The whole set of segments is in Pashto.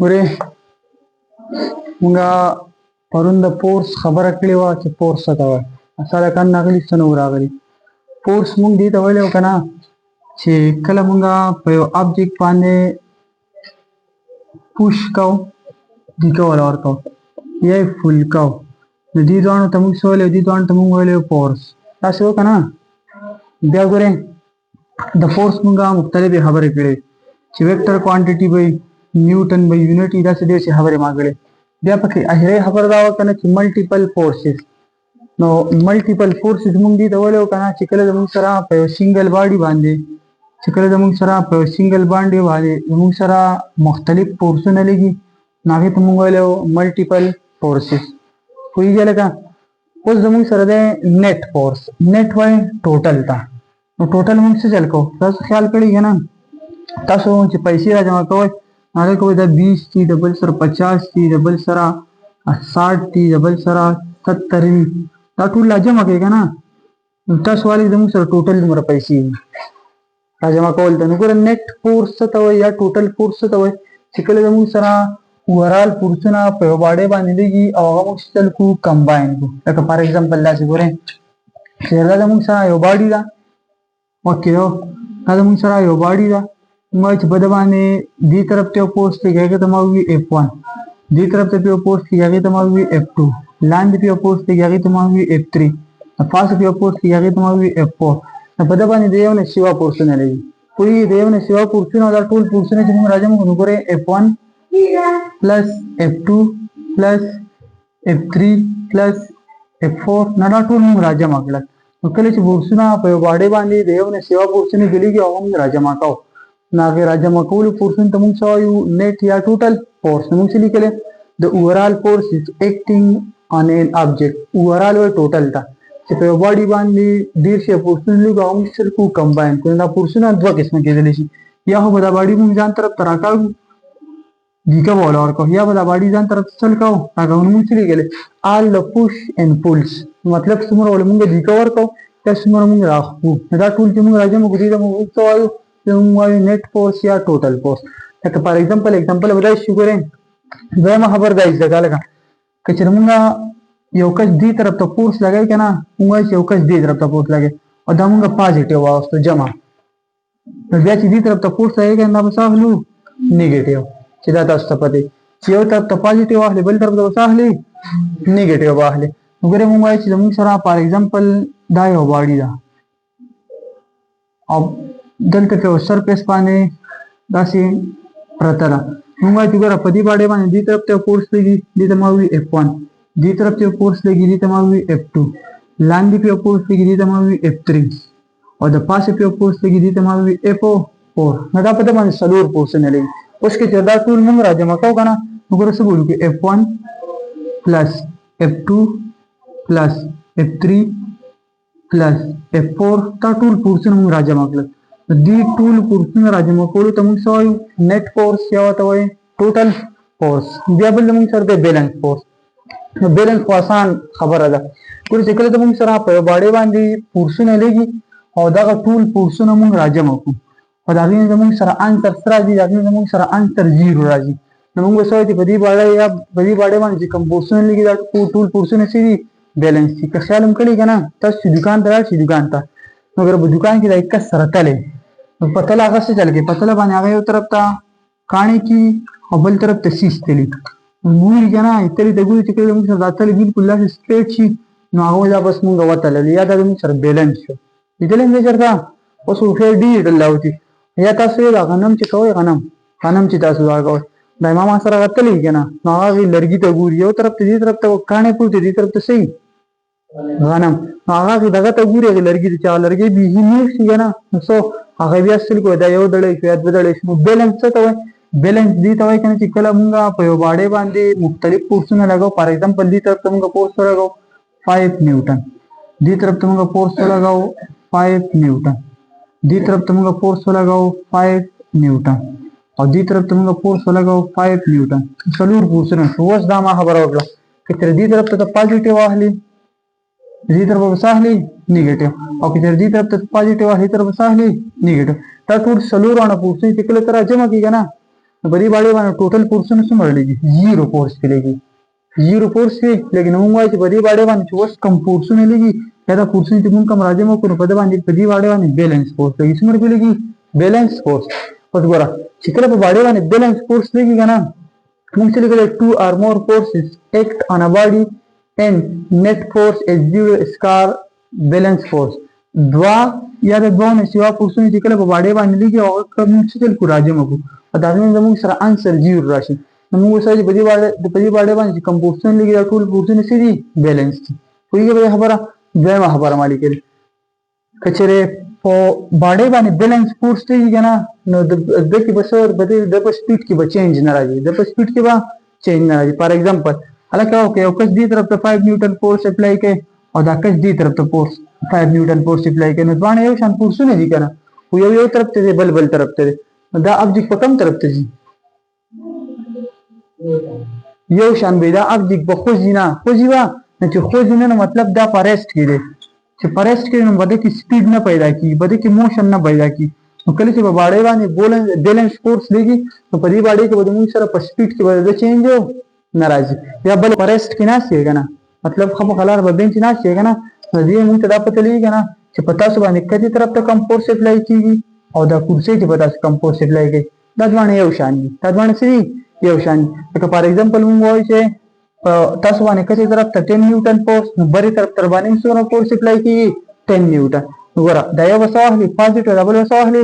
ورې مونږه پرون د فورس خبره کړې وه چې فورس څه ته وایي. اصله کان راغلي څه نه راغلي. فورس مونږ دې ته ویلی و که نه چې کله مونږه په یو آبجیکټ باندې پوش کوو دیکه ولا ورکوو یا یې فول کوو نو دې دواړو ته مونږ څه ویلی دې دواړو ته مونږ ویلی فورس. داسې و که نه. بیا ګورئ د فورس مونږه مختلفې خبرې کړې چې ویکټر کوانټیټي به نیوټن به یونټ وي داسې ډېرې خبرې ما کړې. بیا پکې اخري خبره دا وه که نه چې ملټیپل فورسز. نو ملټیپل فورسز مونږ دې ته ویلی و که نه چې کله زمونږ سره په یو سینګل باډي باندې زمونږ سره مختلف فورسونه لګي نو هغې ته مونږ ویلی و ملټیپل فورسز. پوهېږئ لکه اوس زمونږ سره دی نیټ فورس. نیټ وایي ټوټل ته. نو ټوټل مونږ څه چل کوو تاسو خیال کړی که نه تاسو چې پیسې را جمع کوئ هغې کوئ دا 20 دي د بل سره 50 دي د بل سره 60 دي د بل سره 70 دي دا ټول را جمع کوئ که نه نو تاسو وایي زمونږ سره ټوټل دومره پیسې دي را جمع کول ته. نو ګوره نیټ فورس څه ته وایي یا ټوټل فورس څه ته وایي چې کله زمونږ سره اوورال فورسونه په یو باډۍ باندې لګي او هغه موږ چل کړو کمباین کړو. لکه فار ایگزامپل داسې ګورئ چې دا زمونږ سره یو باډي ده اوکې دا زمونږ سره یو باډي ده موږ چې په ده باندې دې طرف ته یو فورس لګي هغې ته ما ووي F1 دې طرف ته یو فورس لګي هغې ته ما ووي F2 لاندې په یو فورس لګي هغې ته ما ووي F3 د پاسه په یو فورس لګي هغې ته ما ووي F4. نو په ده باندې د یو نه سوا فورسونه لګي پوهېږئ د یو نه سوا فورسونه دا ټول فورسونه چې موږ راجمع کړو نو ګورئ F1 پلس F2 پلس F3 پلس F4 نه دا ټول موږ راجمع کړل. نو کله چې فورسونه په یو باډۍ باندې د یو نه سوا فورسونه ګلېږي هغه موږ راجمع کوو نو هغې راجمع کولو فورسونو ته موږ څه وایو نیټ یا ټوټل فورس. نو موږ څه لیکلی د اوورال فورس از ایکټینګ آن این آبجیکټ. اوورال وایي ټوټل ته چې په یو باډي باندې ډېر شي فورسونه لږ هغه موږ سره کوو کمباین کړو. دا فورسونه دوه قسمه کېدلی شي یا خو به دا باډي موږ ځان طرف ته راکاږو دیکه به ولا ورکوو یا به دا باډي ځان طرف ته څل کوو راکاږو. نو موږ څه لیکلی آل د پوش اینډ پولس مطلب څومره ولې موږ دیکه ورکوو یا څومره موږ راخپو. نو دا ټول چې موږ راجمع کړو دې ته موږ څه وایو موږ وایو نیټ فورس یا ټوټل فورس. لکه فار ایگزامپل به دا شي ګورئ دویمه خبر دا زده کړه لکه که چېرې موږ یو کس دې طرف ته فورس لګوي که نه موږ وایو چې یو کس دې طرف ته فورس لګوي او دا موږ پازیټیو واخیستو جمع. نو بیا چې دې طرف ته فورس لګوي که نه دا به څه اخلو نیګیټیو چې دا تاسو ته پته چې یو طرف ته پازیټیو واخلي بل طرف ته به څه اخلي نیګیټیو به اخلي. نو ګورئ موږ وایو چې زموږ سره فار ایگزامپل دا یو باډي ده او دلته په یو سرفیس باندې داسې پرته ده. موږ وایو چې ګوره په دې باډۍ باندې دې طرف ته یو فورس لګي دې ته ما ووي F1 دې طرف ته یو فورس لګي دې ته ما ووي F2 لاندې په یو فورس لګي دې ته ما ووي F3 او د پاسه په یو فورس لګي دې ته ما ووي F4. نو دا په دې باندې څلور فورسونه لګي. اوس که چېرې دا ټول موږ راجمع کوو که نه نو ګوره څه بولو کې F1 پلس F2 پلس F3 پلس F4 دا ټول فورسونه موږ راجمع کړل. دې ټول فورسونه راجمع کولو ته موږ څه وایو نیټ فورس یا ورته وایي ټوټل فورس. بیا بل زموږ سره دی بیلنس فورس. نو بیلنس خو اسان خبره ده ګورئ چې کله زموږ سره په یو باډۍ باندې فورسونه لګي او دغه ټول فورسونه موږ راجمع کړو او د هغې نه زموږ سره انسر څه راځي د هغې نه زموږ سره انسر 0 راځي. نو موږ به څه وایو چې په دې باډۍ یا په دې باډۍ باندې چې کوم فورسونه لګي دا ټول فورسونه څه دي بیلنس دي. که خیال هم کړي که نه تاسو چې دوکان ته لاړ شئ دوکان ته نو اگر په دوکان کې د یو کس سره تلئ نو په تله هغه څه چل کوي په تله باندې هغه یو طرف ته کاڼي کي او بل طرف ته سیس تلي ګوري که نه تلې ته ګوري چې کله زموږ سره دا تلې بالکل داسې سټریټ شي نو هغه دا بس موږ وتلل یا دا زموږ سره بیلنس شو. لیدلی هم دی چېرته اوس هوښیار ډېر لاوتي یا تاسو دا غنم چې کوئ غنم چې تاسو دا کوئ دا ما سره هغه تللی که نه نو هغه لرګي ته ګوري یو طرف ته دې طرف ته کاڼی پروت دی دې طرف ته څه غنم نو هغه دغه ته ګوري هغې لرګي ته چې هغه لرګی بیخي نیغ شي که نه نو څه هغه بیا څه کوي دا یو دړی شو یا دوه دړی شو. نو بیلنس څه ته وایي بیلنس دې ته وایي که نه چې کله مونږ په یو باډۍ باندې مختلف فورسونه لګوو فار ایگزامپل دې طرف ته مونږ فورس ولګوو 5 نیوټن دې طرف ته مونږ فورس ولګوو 5 نیوټن دې طرف ته مونږ فورس ولګوو 5 نیوټن او دې طرف ته مونږ فورس ولګوو 5 نیوټن څلور فورسونه شو. اوس دا ما خبره وکړه که چېرې دې طرف ته پازیټیو واخلي دې طرف به څه اخلي نیګیټیو او که چېرې دې طرف ته پازیټیو واخلي دې طرف به څه اخلي نیګیټیو. دا ټول څلور وانه فورسونه چې کله ته راجمع کړي که نه په دې باندې باندې ټوټل فورسونه څومره لګي 0 فورس کې لګي 0 فورس کې لیکن موږ وایو چې په دې باندې باندې چې اوس کم فورسونه لګي یا دا فورسونه چې موږ کوم راځي مو کړو په دې باندې بیلانس فورس لګي څومره کې لګي بیلانس فورس اوس ګوره چې کله په باندې باندې بیلانس فورس لګي کنه موږ چې لګل 2 or more forces act on a body and net force is 0 square balance force دوا یا د دوه نشوا فورسونه چې کله په باندې باندې لګي او کوم څه تل کو راځي مو په دا زموږ سره انسر 0 راشي نو موږ سره په دې باندې کوم فورسونه لګي دا ټول فورسونه سړي بیلانس دي ویګه به خبره دویمه خبره مالي کړي کچره په باندې باندې بیلانس فورس دی کنه نو د کې بسور بده د په سپیډ کې به چینج نه راځي د په سپیډ کې به چینج نه راځي فار ایگزامپل الکه یو کس دې طرف ته 5 نیوټن فورس اپلای کوي او دا کس دې طرف ته فورس 5 نیوټن فورس اپلای کوي نو باندې یو شان فورسونه دي کنه یو طرف ته بل طرف ته دا ابجیکټ په کوم طرف ته دي یو شان به دا ابجیکټ په خوځي نه چې خوځي نه مطلب دا فارست کې دی چې فارست کې نو بده کې سپیډ نه پیدا کی بده کې موشن نه پیدا کی نو کله چې په باندې باندې بیلانس فورس لګي نو په دې باندې کې به موږ سره په سپیډ کې به چینج ناراضي یا بل فارست کې نه شي کنه مطلب خو خلار به بنچ نه شي کنه دې موږ ته دا پته لګي کنه چې پتا سو باندې کدي طرف ته کم فورس اپلای کیږي او دا کورسي چې پتا سو کم فورس اپلای کوي دا ځوانه یو شان دي دا ځوانه سړي یو شان لکه فار ایگزامپل موږ وایو چې تاسو باندې کدي طرف ته 10 نیوټن فورس نو بری طرف تر باندې څومره فورس اپلای کیږي 10 نیوټن وګوره دا یو وساهلي پوزټیو ډبل وساهلي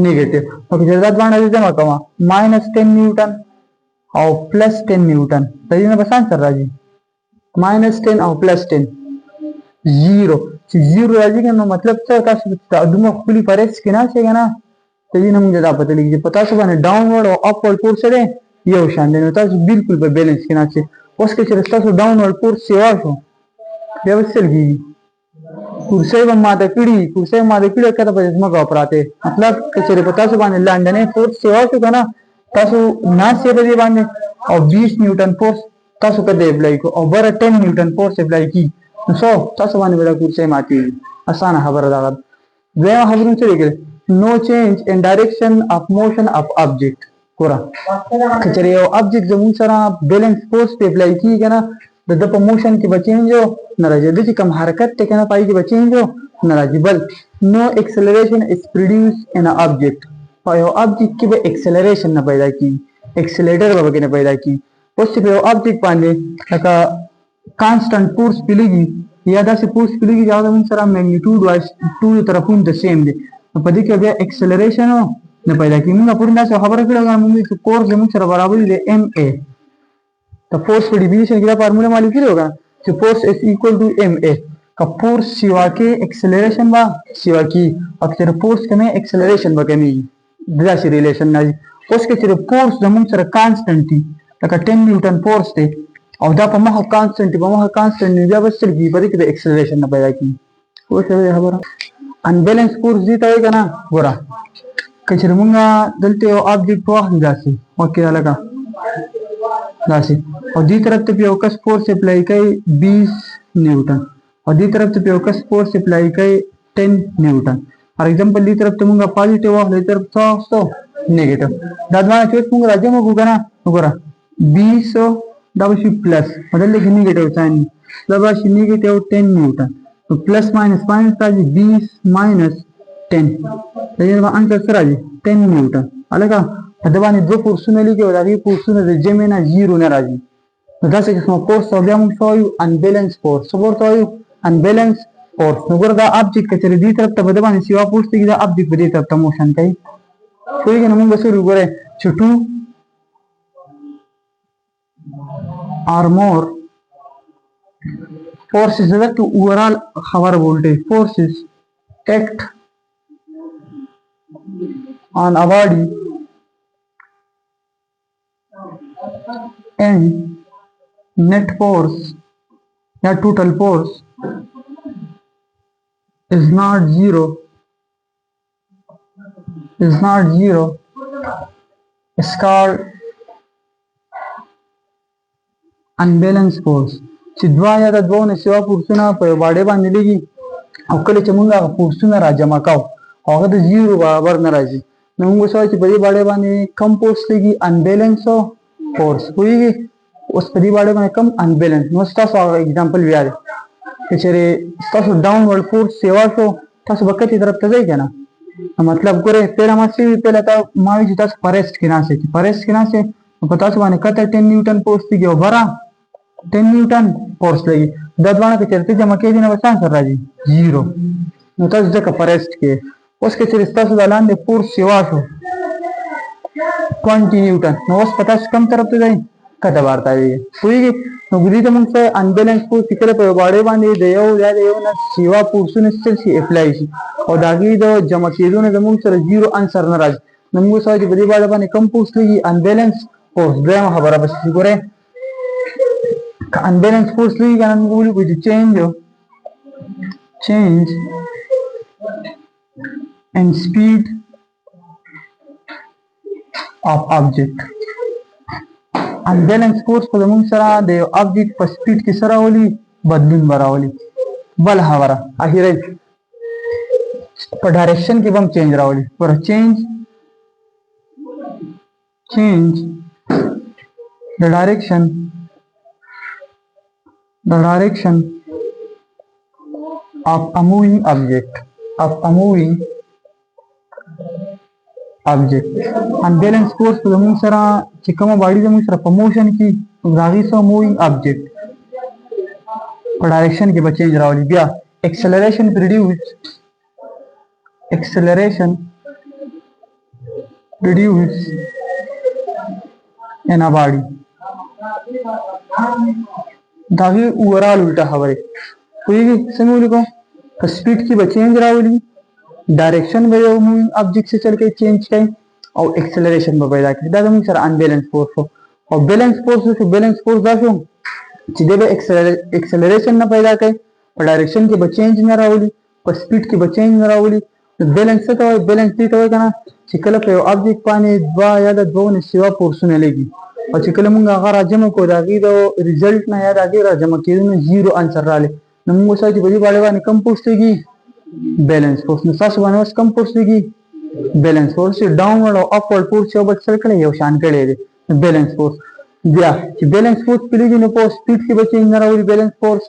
نیگیټیو او چې دا ځوانه جمع کوم -10 نیوټن او +10 نیوټن د دې نه بسان سره راځي -10 او +10 0 چې 0 راځي نو مطلب څه تاسو د دومره خپل فارس کې نه شي کنه ته دې نه موږ دا پته لګي چې پتا څه باندې ډاونورډ او اپورډ فورس سره یو شان دي نو تاسو بالکل په بیلانس کې نه شي اوس کې چې تاسو ډاونورډ فورس سیوا شو بیا وسلګي کورسي ماده کړي کته په ځما کا پراته مطلب چې پتا څه باندې لاندې فورس سیوا شو کنه تاسو نه سی به باندې او 20 نیوټن فورس تاسو کده اپلای کو او بر 10 نیوټن فورس اپلای کی نو تاسو باندې ولا کورسي ماتي اسانه خبره ده دوه خبرونه څه لري no change in direction of motion of object ګوره کچره یو object زمون سره بیلانس فورس په اپلای کیږي کنه د په موشن کې بچینجو نه راځي د کوم حرکت ته کنه پای کې بچینجو نه راځي بل no acceleration is produced in an object په یو object کې به acceleration نه پیدا کیږي accelerator به نه پیدا کیږي اوس په یو object باندې لکه constant force پلیږي یا داسې فورس پلیږي چې دا موږ سره میگنیټیوډ وایي ټول طرفونه د سیم دي په دې کې بیا acceleration نه پیدا کیږي موږ پورې دا خبره کړو موږ چې کورس زموږ سره برابر دی ma the force per definition की फार्मूला मालूम की होगा कि force is equal to ma का force सिवा के acceleration बा सिवा की अक्सर force कमे acceleration बा कमी जैसे रिलेशन ना उसके सिर्फ force जमुन सर constant थी लगा 10 न्यूटन force थे और दा पमा constant ने जब सर की बड़ी के acceleration ना पैदा की वो सब खबर unbalanced force जी तो है ना पूरा कचर मुंगा दलते हो ऑब्जेक्ट वाह जासी ओके लगा जासी और दी तरफ पे फोकस फोर्स अप्लाई कई 20 न्यूटन और दी तरफ पे फोकस फोर्स अप्लाई कई 10 न्यूटन फॉर एग्जांपल दी तरफ तो मुंगा पॉजिटिव और दी तरफ तो नेगेटिव दादवाना चोट मुंगा राज्य में गुगना गुगरा 20 डबल प्लस मतलब लिख नेगेटिव साइन डबल नेगेटिव 10 न्यूटन तो प्लस माइनस ताजी 20 माइनस 10 ये आंसर सर आज 10 न्यूटन अलग दबाने दो फोर्सونه لګي او دا وی فورسونه د جمع نه 0 نه راځي نو دا څه کوم فورس او بیا موږ شوی انبیلانس فورس سپورټ وایو انبیلانس فورس نو ګوردا ابجیکټ کچره دي طرف ته بده باندې سیوا فورس دی دا ابجیکټ په دې طرف ته موشن کوي کوئی نه موږ سره وګوره چې 2 or more forces that to overall hover voltage forces act on a body and net force या total force is not zero is called unbalanced force چې دوا یا د دوه نه سیوا فورسونه په باندې باندې لګي او کله چې موږ هغه فورسونه راجمع کوو هغه د 0 برابر نه راځي نو موږ سوال چې په دې باندې کم فورس لګي انبیلنس فورس پوهیږي اوس په دې باندې کم انبیلنس نو تاسو اگزامپل بیا دی چې چېرې تاسو ډاونورډ فورس سیوا شو تاسو به کتې طرف ته ځئ که نه مطلب ګوره پهله ما څه وي پهله ما وي چې تاسو په ریسټ کې ناست چې په ریسټ کې ناست نو په تاسو باندې کته 10 نیوټن فورس لګي او بره 10 نیوټن فورس لګي دا دواړه که چېرته جمع کېږي نو به څه انسر راځي 0 نو تاسو ځکه په ریسټ کې اوس که چېرې ستاسو د لاندې فورس سیوا شو 20 نیوټن نو اوس په تاسو کم طرف ته ځئ کته بار ته ویږي پوهېږي نو ګودي ته موږ څه انبیلنس فورس چې کله په یو باډۍ باندې د یو یا د یو نه سیوا فورسونه څه شي اپلای شي او د هغې د جمع کېدو نه زموږ سره 0 انسر نه راځي نو موږ سوال چې په دې باډۍ باندې کم فورس لګي انبیلنس فورس دویمه خبره به شي ګورئ که انبیلنس فورس لګي که نه موږ ولیکو چې change in speed of object انبیلنس فورس په زموږ سره د یو آبجیکټ په سپیډ کې څه راولي بدلون به راولي بل خبره اخیری په ډایرکشن کې به هم چینج راولي ګوره چینج the direction of a moving object unbalanced force په زموږ سره چې کومه باډي زموږ سره په موشن کې د هغې څخه مووینګ آبجیکټ په ډایرکشن کې به چینج راولي بیا acceleration produced in a body دا هغې اوورال الټه خبرې پوهېږي څنګه ولیکو په سپیډ کې به چینج راولي ډایرکشن به یو مووینګ آبجیکټ سے چل کے چینج کوي او ایکسلریشن به پیدا کوي دا زموږ سره انبیلنس فورس شو او بیلنس فورس شو بیلنس فورس دا شو چې دی به ایکسلریشن نه پیدا کوي په ډایرکشن کې به چینج نه راولي په سپیډ کې به چینج نه راولي بیلنس څه ته وایي بیلنس دې ته وایي که نه چې کله په یو آبجیکټ باندې دوه یا د دوو نه سوا فورسونه لګي او چې کله موږ هغه راجمع کړو د هغې د ریزلټ نه یا د هغې راجمع کېدو نه 0 انسر راغلی نو موږ وسایو چې په دې باندې کم فورس لګي بیلنس فورس نو تاسو باندې اوس کم فورس لګي بیلنس فورس ډاونورډ او اپورډ فورس یو بل سره کړی یو شان کړی دی بیلنس فورس بیا چې بیلنس فورس په لګي نو په سپیډ کې به چینج نه راولي بیلنس فورس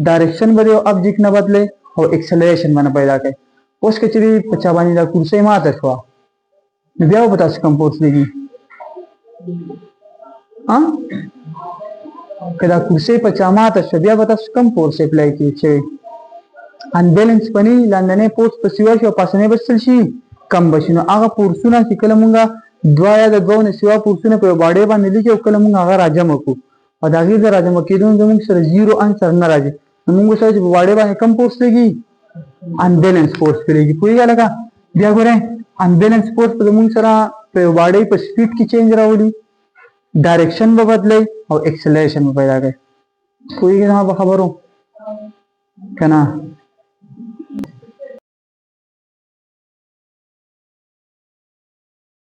ډایرکشن به د یو آبجیکټ نه بدلی او ایکسلریشن به نه پیدا کوي اوس که چېرې په چا باندې دا کرسۍ ماته شوه نو بیا به تاسو کم فورس لګي که دا کرسۍ په چا ماته شوه بیا به تاسو کم فورس اپلای کوي انبیلنس پنی لاندنی فورس په سیوا شي او پاسنی به څه شي کم به شي نو هغه فورسونه چې کله مونږ دوه یا د دوو نه سیوا فورسونه په یو باډۍ باندې لګي او کله مونږ هغه راجمع کړو او د هغې د راجمع کېدو نه زموږ سره 0 انسر نه راځي نو مونږ وسایو چې په باډۍ باندې کم فورس لګي انبیلنس فورس پرې لګي پوهېږه لکه بیا ګورئ انبیلنس فورس په زموږ سره په یو باډۍ په سپیډ کې چینج راولي ډایرکشن به بدلی او ایکسلریشن به پیدا کوي پوهېږي زما په خبرو که نه